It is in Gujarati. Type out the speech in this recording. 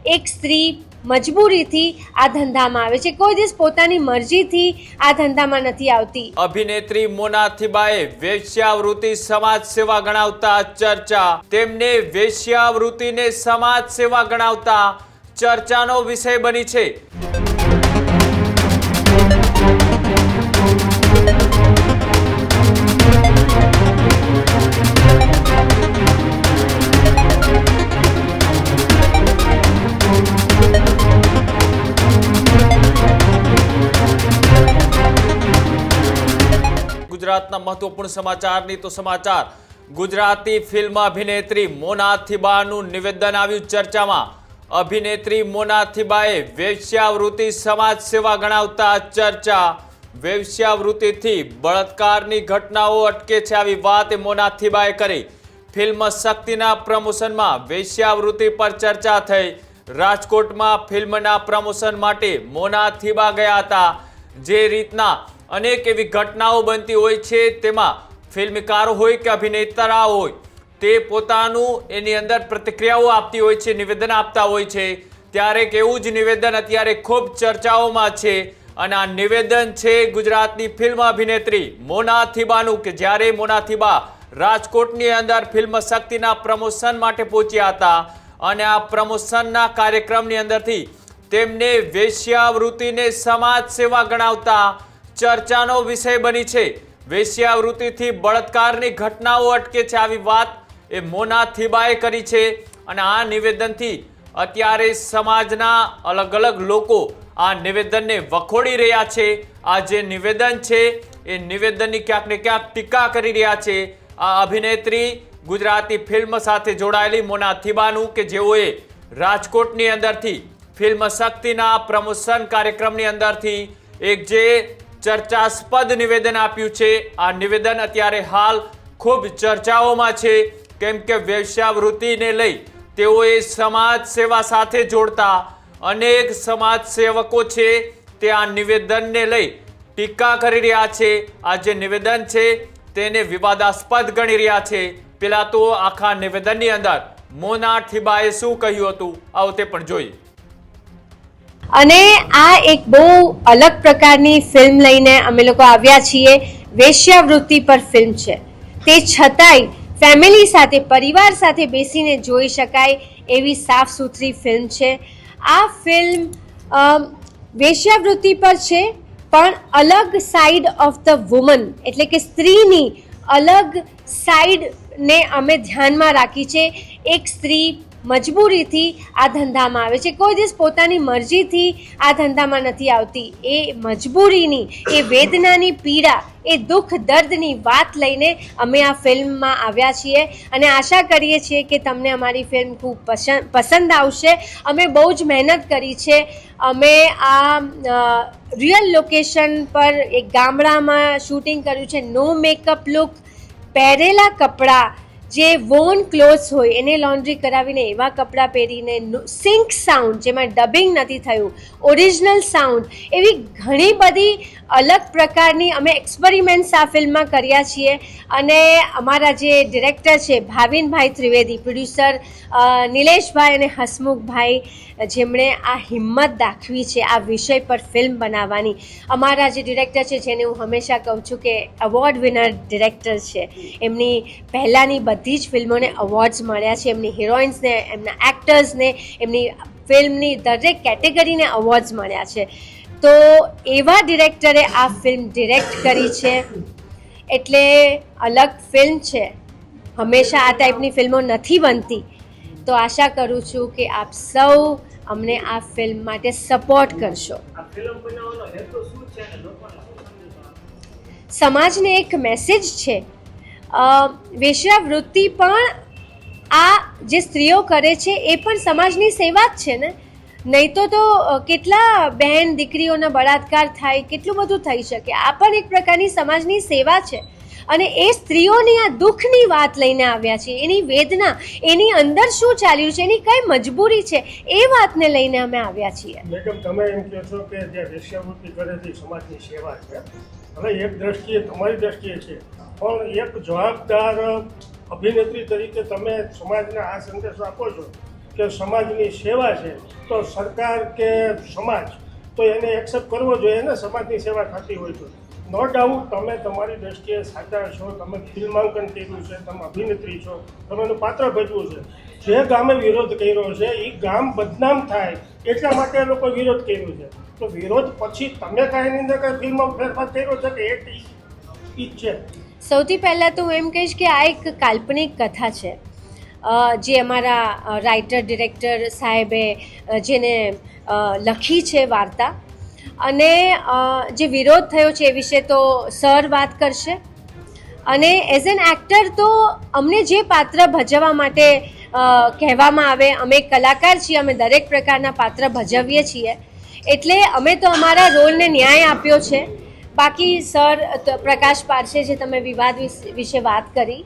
એક સ્ત્રી મજબૂરીથી આ ધંધામાં આવે છે, કોઈ દિવસ પોતાની મરજીથી આ ધંધામાં નથી આવતી। અભિનેત્રી મોના થીબાએ વેશ્યાવૃત્તિ સમાજ સેવા ગણાવતા ચર્ચા। તેમને વેશ્યાવૃત્તિને સમાજ સેવા ગણાવતા ચર્ચાનો વિષય બની છે। ગુજરાતના મહત્વપૂર્ણ સમાચારની તો સમાચાર। ગુજરાતી ફિલ્મ અભિનેત્રી મોના થીબાનું નિવેદન આવ્યું ચર્ચામાં। અભિનેત્રી મોના થીબાએ વેશ્યાવૃત્તિ સમાજ સેવા ગણાવતા ચર્ચા। વેશ્યાવૃત્તિથી બળાત્કારની ઘટનાઓ અટકે છે, આવી વાત મોના થીબાએ કરી। ફિલ્મ શક્તિના પ્રમોશનમાં વેશ્યાવૃત્તિ પર ચર્ચા થઈ। રાજકોટમાં ફિલ્મના પ્રમોશન માટે મોના થીબા ગયા હતા। જે રીતના અનેક એવી ઘટનાઓ બનતી હોય છે, તેમાં ફિલ્મકારો હોય કે અભિનેતા હોય, તે પોતાનું એની અંદર પ્રતિક્રિયાઓ આપતી હોય છે, નિવેદન આપતા હોય છે। ત્યારે એવું જ નિવેદન અત્યારે ખૂબ ચર્ચાઓમાં છે અને આ નિવેદન છે ગુજરાતની ફિલ્મ અભિનેત્રી મોના થીબાનું, કે જ્યારે મોના થીબા રાજકોટની અંદર ફિલ્મ શક્તિના પ્રમોશન માટે પહોંચ્યા હતા અને આ પ્રમોશનના કાર્યક્રમની અંદરથી તેમને વેશ્યાવૃત્તિને સમાજ સેવા ગણાવતા ચર્ચાનો વિષય બની છે। વેશ્યાવૃત્તિથી બળાત્કારની ઘટનાઓ અટકે છે, આવી વાત એ મોના થીબાએ કરી છે અને આ નિવેદનથી અત્યારે સમાજના અલગ અલગ લોકો આ નિવેદનને વખોડી રહ્યા છે। આ જે નિવેદન છે એ નિવેદનની ક્યાંક ને ક્યાંક ટીકા કરી રહ્યા છે આ અભિનેત્રી ગુજરાતી ફિલ્મ સાથે જોડાયેલી મોના થીબાનું, કે જેઓએ રાજકોટની અંદરથી ફિલ્મ શક્તિના પ્રમોશન કાર્યક્રમની અંદરથી એક જે ચર્ચાસ્પદ નિવેદન આપ્યું છે। આ નિવેદન અત્યારે હાલ ખૂબ ચર્ચાઓમાં છે, કેમ કે વેશ્યાવૃત્તિને લઈ તેઓએ સમાજ સેવા સાથે જોડતા અનેક સમાજ સેવકો છે તે આ નિવેદનને લઈ ટીકા કરી રહ્યા છે। આ જે નિવેદન છે તેને વિવાદાસ્પદ ગણી રહ્યા છે। પેલા તો આખા નિવેદનની અંદર મોના થીબાએ શું કહ્યું હતું, આવો તે પણ જોઈએ। અને આ એક બહુ અલગ પ્રકારની ફિલ્મ લઈને અમે લોકો આવ્યા છીએ। વેશ્યાવૃત્તિ પર ફિલ્મ છે, તે છતાંય ફેમિલી સાથે, પરિવાર સાથે બેસીને જોઈ શકાય એવી સાફ સુથરી ફિલ્મ છે। આ ફિલ્મ વેશ્યાવૃત્તિ પર છે, પણ અલગ સાઈડ ઓફ ધ વુમન, એટલે કે સ્ત્રીની અલગ સાઈડને અમે ધ્યાનમાં રાખી છે। એક સ્ત્રી મજબૂરીથી આ ધંધામાં આવે છે, કોઈ દિવસ પોતાની મરજીથી આ ધંધામાં નથી આવતી। એ મજબૂરીની, એ વેદનાની પીડા, એ દુઃખ દર્દની વાત લઈને અમે આ ફિલ્મમાં આવ્યા છીએ અને આશા કરીએ છીએ કે તમને અમારી ફિલ્મ ખૂબ પસંદ આવશે। અમે બહુ જ મહેનત કરી છે। અમે આ રિયલ લોકેશન પર એક ગામડામાં શૂટિંગ કર્યું છે। નો મેકઅપ લુક, પહેરેલા કપડાં, જે વોન ક્લોથ્સ હોય એને લોન્ડ્રી કરાવીને એવા કપડાં પહેરીને, સિંક સાઉન્ડ જેમાં ડબિંગ નથી થયું, ઓરિજિનલ સાઉન્ડ, એવી ઘણી બધી અલગ પ્રકારની અમે એક્સપેરિમેન્ટ્સ આ ફિલ્મમાં કર્યા છીએ। અને અમારા જે ડિરેક્ટર છે ભાવિનભાઈ ત્રિવેદી, પ્રોડ્યુસર નિલેશભાઈ અને હસમુખભાઈ, જેમણે આ હિંમત દાખવી છે આ વિષય પર ફિલ્મ બનાવવાની। અમારા જે ડિરેક્ટર છે, જેને હું હંમેશા કહું છું કે એવોર્ડ વિનર ડિરેક્ટર છે, એમની પહેલાંની બધી જ ફિલ્મોને અવોર્ડ્સ મળ્યા છે, એમની હિરોઈન્સને, એમના એક્ટર્સને, એમની ફિલ્મની દરેક કેટેગરીને અવોર્ડ્સ મળ્યા છે। તો એવા ડિરેક્ટરે આ ફિલ્મ ડિરેક્ટ કરી છે, એટલે અલગ ફિલ્મ છે। હંમેશા આ ટાઈપની ફિલ્મો નથી બનતી, તો આશા કરું છું કે આપ સૌ અમને આ ફિલ્મ માટે સપોર્ટ કરશો। સમાજને એક મેસેજ છે। વેશ્યાવૃત્તિ પણ આ જે સ્ત્રીઓ કરે છે એ પણ સમાજની સેવા જ છે ને। નહીં તો કેટલા બહેન દીકરીઓના બળાત્કાર થાય, કેટલું બધું થઈ શકે। આ પણ એક પ્રકારની સમાજની સેવા છે અને એ સ્ત્રીઓની આ દુઃખની વાત લઈને આવ્યા છે, એની વેદના, એની અંદર શું ચાલ્યું છે, એની કઈ મજબૂરી છે, એ વાતને લઈને અમે આવ્યા છીએ। મેડમ, તમે એમ કહો છો કે જે વેશ્યાવૃત્તિ કરે છે સમાજની સેવા છે, હવે એક દ્રષ્ટિએ તમારી દ્રષ્ટિએ છે, પણ એક જવાબદાર અભિનેત્રી તરીકે તમે સમાજને આ સંદેશો આપો છો કે સમાજની સેવા છે તો સરકાર કે સમાજ તો એને એક્સેપ્ટ કરવો જોઈએ ને, સમાજની સેવા થતી હોય તો. નો ડાઉટ તમે તમારી દ્રષ્ટિએ સાચા છો, તમે ફિલ્માંકન કર્યું છે, તમે અભિનેત્રી છો, તમે એનું પાત્ર ભજવું છે. જે ગામે વિરોધ કર્યો છે એ ગામ બદનામ થાય એટલા માટે એ લોકો વિરોધ કર્યો છે. તો વિરોધ પછી તમે કાંઈ એની અંદર કાંઈ ફિલ્મમાં ફેરફાર કર્યો છે કે એક ઈ જ છે? સૌથી પહેલાં તો હું એમ કહીશ કે આ એક કાલ્પનિક કથા છે, જે અમારા રાઇટર ડિરેક્ટર સાહેબે જેને લખી છે વાર્તા. અને જે વિરોધ થયો છે એ વિશે તો સર વાત કરશે. અને એઝ એન એક્ટર તો અમને જે પાત્ર ભજવવા માટે કહેવામાં આવે, અમે કલાકાર છીએ, અમે દરેક પ્રકારના પાત્ર ભજવીએ છીએ, એટલે અમે તો અમારા રોલને ન્યાય આપ્યો છે. બાકી સર પ્રકાશ પારસે જે તમે વિવાદ વિશે વાત કરી,